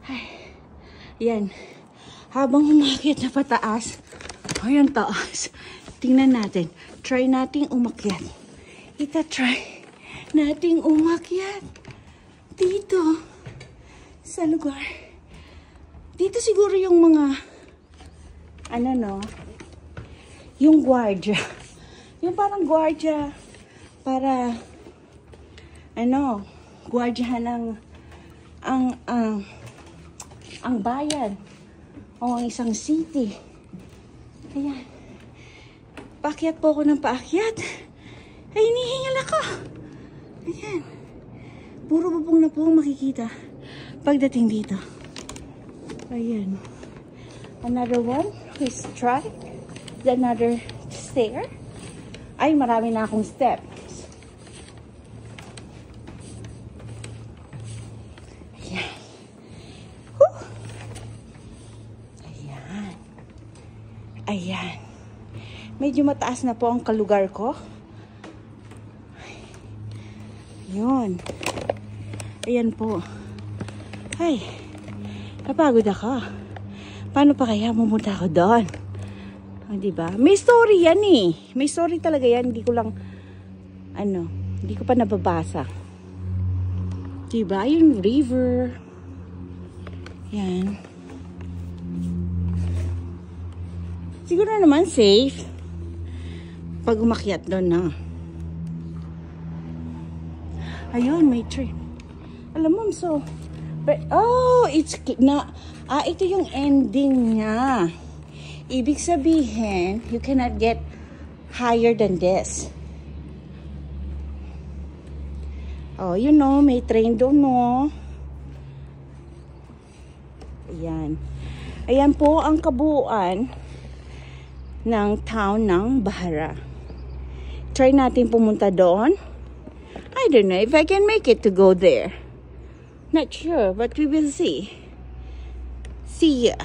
Ay, yan. Habang umakyat na pataas, ayan taas. Tingnan natin. Try nating umakyat. Try nating umakyat. Dito. Sa lugar. Dito siguro yung mga, ano no, yung gwardiya. Yung parang gwardiya para, ano, gwardiyahan ng, ang bayan. O ang isang city. Ayan. Paakyat po ako ng paakyat. Ay, hinihingal ako. Ayan. Puro bubong na po ang makikita pagdating dito. Ayan. Another one. Let's try. Another stair. Ay, marami na akong steps. Ayan. Whew. Ayan. Ayan. Medyo mataas na po ang kalugar ko. Yun. Ayan po. Ay, napagod ako. Paano pa kaya pumunta ako doon? Diba? May story yan eh. May story talaga yan. Hindi ko lang, hindi ko pa nababasa. Diba? Yung river. Yan. Siguro naman safe. Pag umakyat doon na. Ayun, may tree. Alam mo, so, but, oh, it's, ito yung ending niya. Ibig sabihin, you cannot get higher than this. Oh, you know, may train doon, no? Ayan. Ayan po ang kabuuan ng town ng Bahara. Try natin pumunta doon. I don't know if I can make it to go there. Not sure, but we will see. See ya.